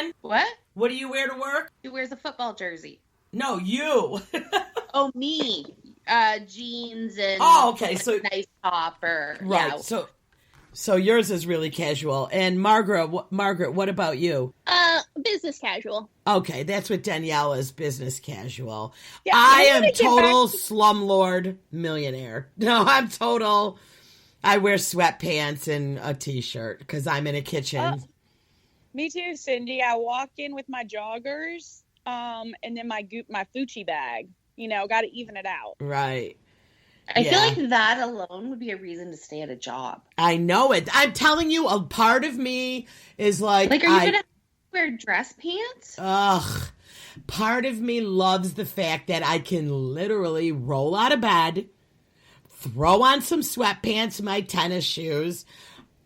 Jen? What? What do you wear to work? Who wears a football jersey? No, you. Oh, me. Jeans and Okay. So nice top or right. yeah. So yours is really casual. And Margaret, what about you? Business casual. Okay, that's what Danielle is, business casual. Yeah, I am total slumlord millionaire. No, I'm total. I wear sweatpants and a t-shirt because I'm in a kitchen. Me too, Cindy. I walk in with my joggers, and then my Fucci bag. Got to even it out. Right. I feel like that alone would be a reason to stay at a job. I know it. I'm telling you, a part of me is like... are you going to wear dress pants? Ugh. Part of me loves the fact that I can literally roll out of bed, throw on some sweatpants, my tennis shoes,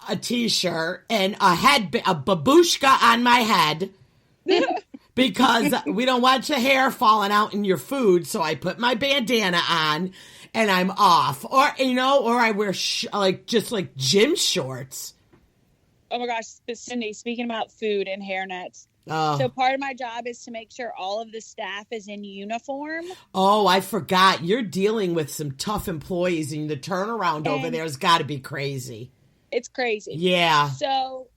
a t-shirt, and a babushka on my head. Because we don't want your hair falling out in your food, so I put my bandana on and I'm off. Or I wear just gym shorts. Oh my gosh, Cindy, speaking about food and hairnets. So part of my job is to make sure all of the staff is in uniform. Oh, I forgot. You're dealing with some tough employees, and the turnaround over there has got to be crazy. It's crazy. Yeah. So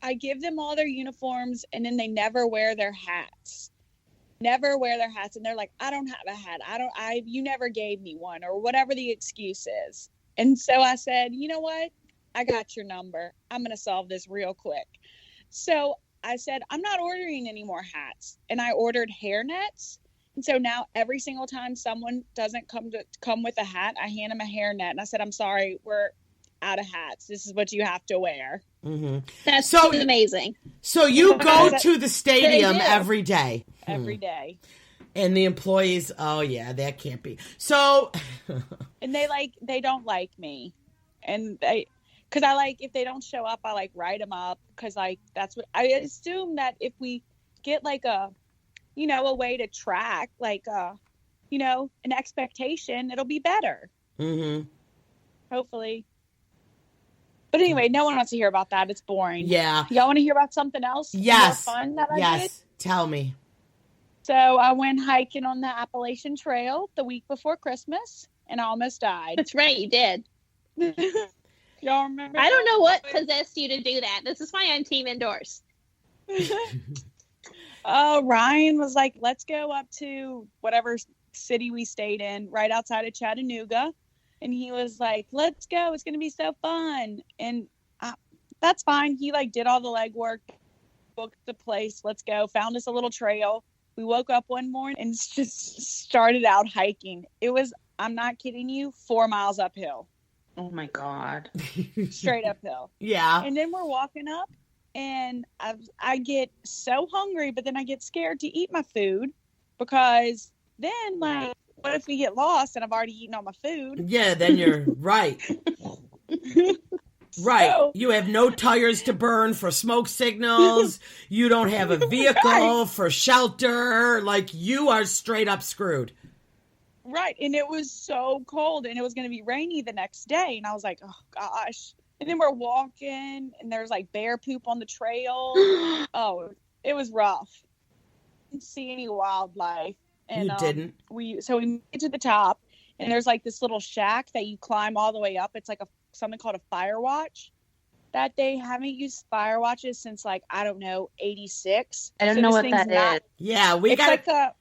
I give them all their uniforms, and then they never wear their hats. Never wear their hats, and they're like, "I don't have a hat. You never gave me one," or whatever the excuse is. And so I said, "You know what? I got your number. I'm going to solve this real quick." So I said, "I'm not ordering any more hats." And I ordered hair nets. And so now every single time someone doesn't come with a hat, I hand them a hair net. And I said, "I'm sorry, we're out of hats. This is what you have to wear." Mm-hmm. That's so amazing. So you go to the stadium every day. Every day. And the employees, oh yeah, that can't be. So and they don't like me. And because if they don't show up, I write them up, because that's what I assume, that if we get a way to track an expectation, it'll be better. Mm-hmm. Hopefully. But anyway, no one wants to hear about that. It's boring. Yeah. Y'all want to hear about something else? Yes. More fun that I did? Tell me. So I went hiking on the Appalachian Trail the week before Christmas, and I almost died. That's right, you did. Y'all remember? I don't know what possessed you to do that. This is why I'm team indoors. Ryan was like, "Let's go up to whatever city we stayed in, right outside of Chattanooga." And he was like, "Let's go. It's going to be so fun." And that's fine. He did all the legwork, booked the place. Let's go. Found us a little trail. We woke up one morning and just started out hiking. It was, I'm not kidding you, 4 miles uphill. Oh my God. Straight uphill. Yeah. And then we're walking up, and I get so hungry, but then I get scared to eat my food, because then what if we get lost and I've already eaten all my food? Yeah, then you're right. Right. So, you have no tires to burn for smoke signals. You don't have a vehicle for shelter. You are straight up screwed. Right. And it was so cold, and it was going to be rainy the next day. And I was like, oh gosh. And then we're walking, and there's bear poop on the trail. Oh, it was rough. Didn't see any wildlife. And you didn't? We made it to the top, and there's this little shack that you climb all the way up. It's something called a fire watch. That they haven't used fire watches since 86. I don't know what that is. Yeah, we got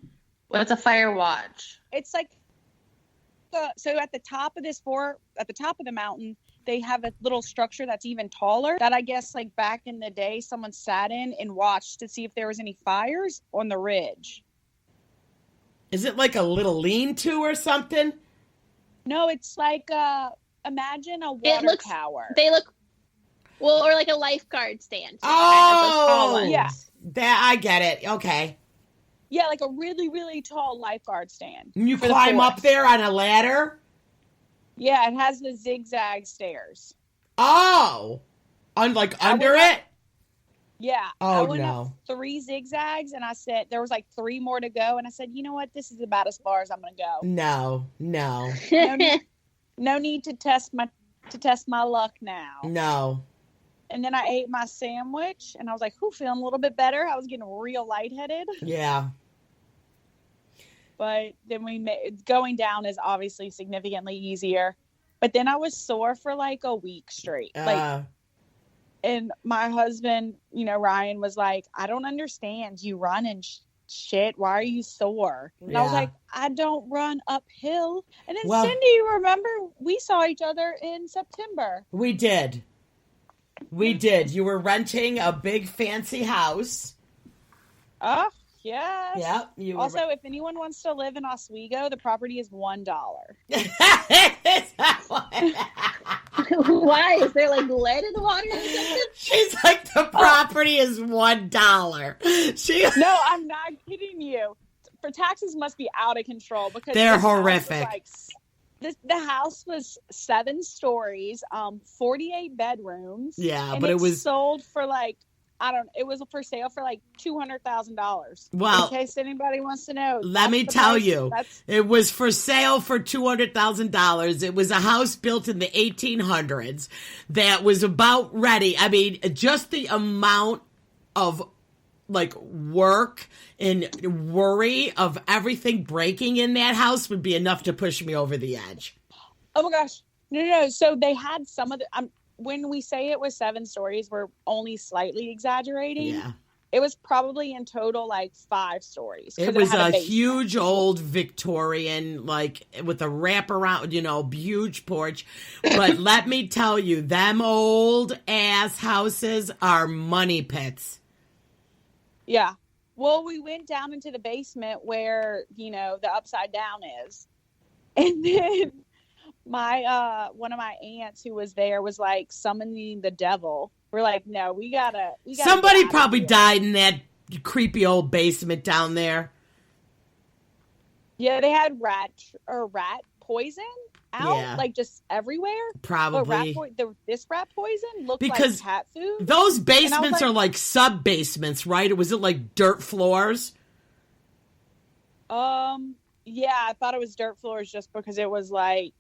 what's a fire watch? It's so at the top of the mountain, they have a little structure that's even taller that I guess back in the day someone sat in and watched to see if there was any fires on the ridge. Is it a little lean-to or something? No, it's imagine a water tower. They look, or a lifeguard stand. Oh, yeah. That, I get it. Okay. Yeah, a really, really tall lifeguard stand. You climb up there on a ladder? Yeah, it has the zigzag stairs. Oh. Under it? Yeah. Oh, I went no. up 3 zigzags, and I said, there was 3 more to go. And I said, you know what? This is about as far as I'm going to go. No. No need to test my luck now. No. And then I ate my sandwich, and I was like, "Whew, feeling a little bit better." I was getting real lightheaded. Yeah. But then going down is obviously significantly easier. But then I was sore for like a week straight. And my husband, Ryan was like, "I don't understand. You run and shit. Why are you sore?" And I was like, "I don't run uphill." And then Cindy, remember, we saw each other in September. We did. You were renting a big fancy house. Oh, yes. Yep. Also, if anyone wants to live in Oswego, the property is $1. Why? Is there like lead in the water or something? She's like, the property is $1. No, I'm not kidding you. For taxes must be out of control because they're horrific. The house was 7 stories, 48 bedrooms. Yeah, and but it was sold for it was for sale for like $200,000. Well, in case anybody wants to know, let me tell you, it was for sale for $200,000. It was a house built in the 1800s that was about ready. I mean, just the amount of like work and worry of everything breaking in that house would be enough to push me over the edge. Oh my gosh. No. So they had some of the, when we say it was 7 stories, we're only slightly exaggerating. Yeah. It was probably in total like 5 stories. It was a huge old Victorian, like with a wraparound, huge porch. But let me tell you, them old ass houses are money pits. Yeah. Well, we went down into the basement where, the upside down is. And then one of my aunts who was there was like summoning the devil. We're like, no, we gotta somebody probably died in that creepy old basement down there. Yeah, they had rat poison out, like just everywhere. Probably. This rat poison looked because like cat food. Those basements are like sub basements, right? Was it like dirt floors? Yeah, I thought it was dirt floors just because it was like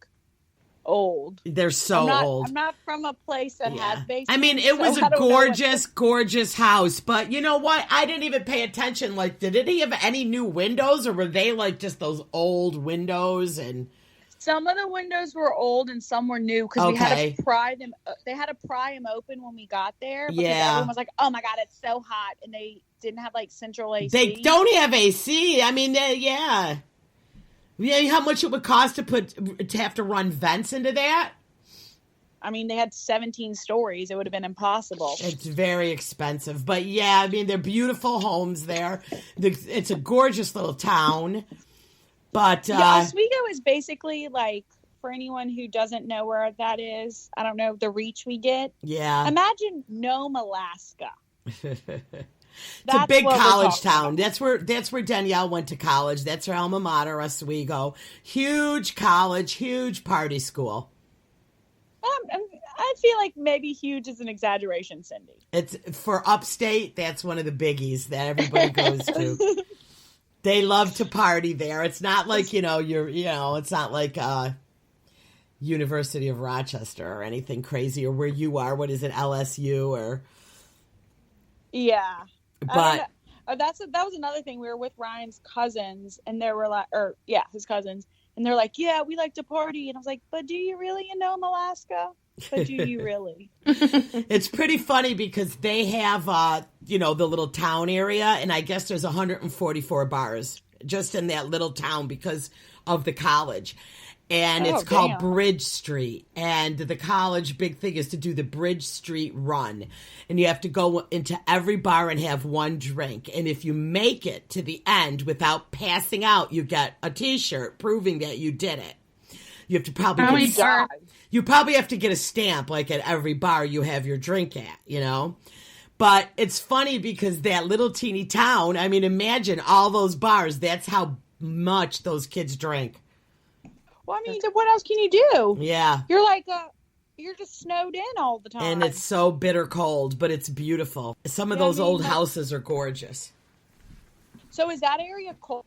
old. They're so old. I'm not from a place that has basements. I mean, it was a gorgeous house, but you know what? I didn't even pay attention. Like, did it have any new windows, or were they like just those old windows? And some of the windows were old and some were new because we had to pry them. They had to pry them open when we got there. Because everyone was like, "Oh my god, it's so hot," and they didn't have like central AC. They don't have AC. I mean, yeah. How much it would cost to have to run vents into that? I mean, they had 17 stories. It would have been impossible. It's very expensive. But yeah, I mean, they're beautiful homes there. It's a gorgeous little town. But Oswego is basically like, for anyone who doesn't know where that is, I don't know, the reach we get. Yeah. Imagine Nome, Alaska. It's a big college town. That's where Danielle went to college. That's her alma mater, Oswego. Huge college, huge party school. I feel like maybe huge is an exaggeration, Cindy. It's for upstate. That's one of the biggies that everybody goes to. They love to party there. It's not like it's not like University of Rochester or anything crazy, or where you are. What is it, LSU or? Yeah. But that was another thing. We were with Ryan's cousins, and they were like, his cousins, and they're like, "Yeah, we like to party." And I was like, "But do you really in Nome, Alaska? But do you really?" It's pretty funny because they have, the little town area, and I guess there's 144 bars just in that little town because of the college. And it's called Bridge Street. And the college big thing is to do the Bridge Street run. And you have to go into every bar and have one drink. And if you make it to the end without passing out, you get a T-shirt proving that you did it. You have to probably you probably have to get a stamp like at every bar you have your drink at, But it's funny because that little teeny town, I mean, imagine all those bars. That's how much those kids drink. Well, I mean, what else can you do? Yeah. You're like, you're just snowed in all the time. And it's so bitter cold, but it's beautiful. Some of those old houses are gorgeous. So is that area cold?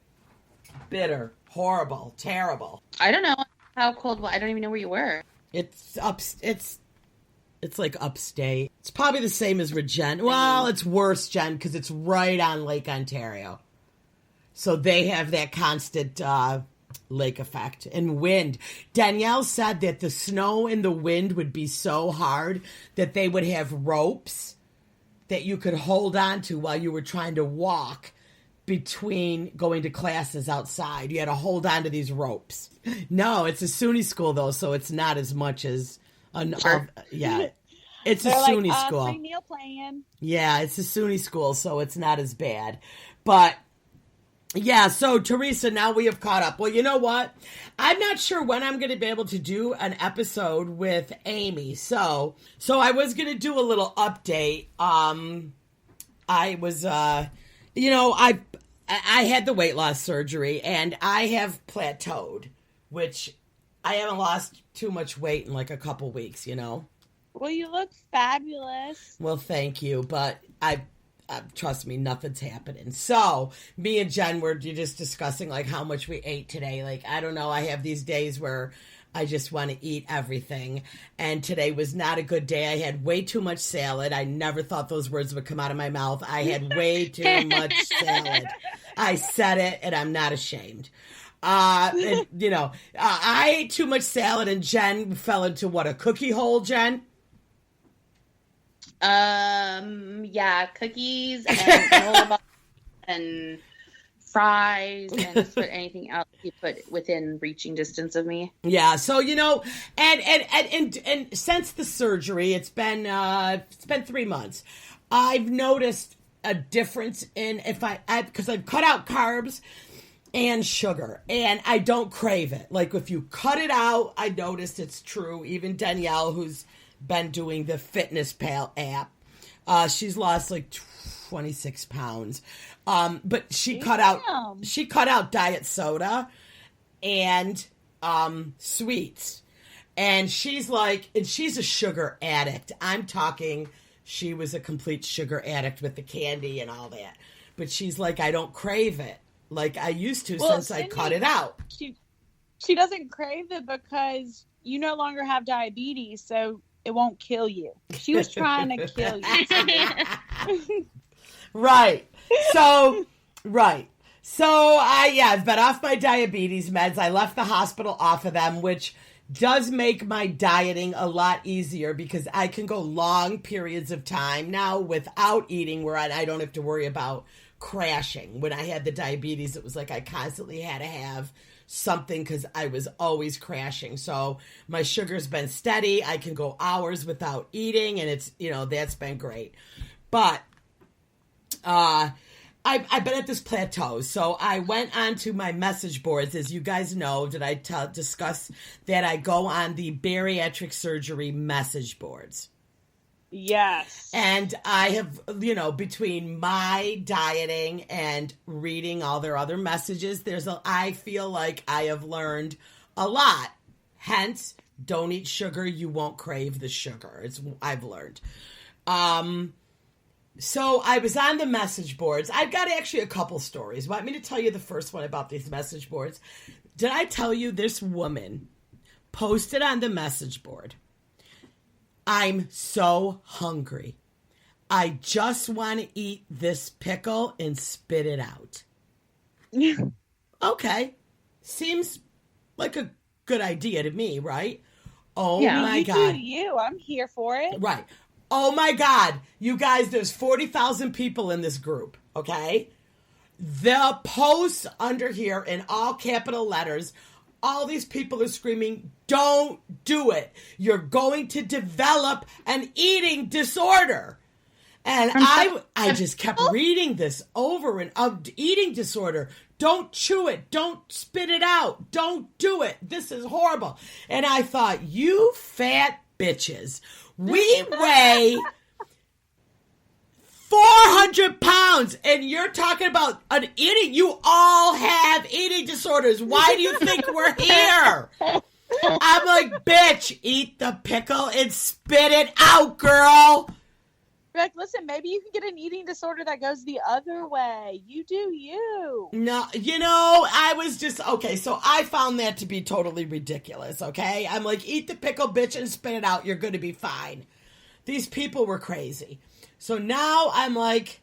Bitter, horrible, terrible. I don't know how cold. I don't even know where you were. It's It's like upstate. It's probably the same as Regina. Well, it's worse, Jen, because it's right on Lake Ontario. So they have that constant lake effect and wind. Danielle said that the snow and the wind would be so hard that they would have ropes that you could hold on to while you were trying to walk between going to classes outside. You had to hold on to these ropes. No, it's a SUNY school, though, so it's not as much as... yeah, it's a SUNY school. Free meal plan. Yeah, it's a SUNY school, so it's not as bad. But... yeah, so Teresa, now we have caught up. Well, you know what? I'm not sure when I'm going to be able to do an episode with Amy. So I was going to do a little update. I was, I had the weight loss surgery and I have plateaued, which I haven't lost too much weight in like a couple weeks, you know? Well, you look fabulous. Well, thank you, but trust me, nothing's happening. So me and Jen were just discussing like how much we ate today. Like, I don't know. I have these days where I just want to eat everything. And today was not a good day. I had way too much salad. I never thought those words would come out of my mouth. I had way too much salad. I said it and I'm not ashamed. I ate too much salad and Jen fell into what, a cookie hole, Jen? Yeah, cookies and granola bars and fries and just put anything else you put within reaching distance of me. Yeah, so and since the surgery, it's been 3 months. I've noticed a difference in because I've cut out carbs and sugar, and I don't crave it. Like if you cut it out, I noticed it's true. Even Danielle, who's been doing the Fitness Pal app, she's lost like 26 pounds. But she cut out diet soda and sweets. And she's a sugar addict. I'm talking, she was a complete sugar addict with the candy and all that. But she's like, I don't crave it like I used to since I cut it out. She doesn't crave it because you no longer have diabetes, so it won't kill you. She was trying to kill you. Right. So I've been off my diabetes meds. I left the hospital off of them, which does make my dieting a lot easier because I can go long periods of time now without eating where I don't have to worry about crashing. When I had the diabetes, it was like I constantly had to have something because I was always crashing. So my sugar's been steady. I can go hours without eating, and it's, that's been great. But I've been at this plateau. So I went onto my message boards. As you guys know, did I discuss that I go on the bariatric surgery message boards? Yes. And I have, between my dieting and reading all their other messages, I feel like I have learned a lot. Hence, don't eat sugar. You won't crave the sugar. I've learned. So I was on the message boards. I've got actually a couple stories. Want me to tell you the first one about these message boards? Did I tell you this woman posted on the message board, I'm so hungry. I just want to eat this pickle and spit it out. Okay. Seems like a good idea to me, right? Oh, yeah, my God. Do you. I'm here for it. Right. Oh, my God. You guys, there's 40,000 people in this group, okay? The posts under here in all capital letters, all these people are screaming, don't do it. You're going to develop an eating disorder. And I just kept reading this over and eating disorder. Don't chew it. Don't spit it out. Don't do it. This is horrible. And I thought, you fat bitches, we weigh 400 pounds, and you're talking about an eating. You all have eating disorders. Why do you think we're here? I'm like, bitch, eat the pickle and spit it out, girl. Like, listen, maybe you can get an eating disorder that goes the other way. You do you. No, I was just, okay, so I found that to be totally ridiculous, okay? I'm like, eat the pickle, bitch, and spit it out. You're going to be fine. these people were crazy. So now I'm like,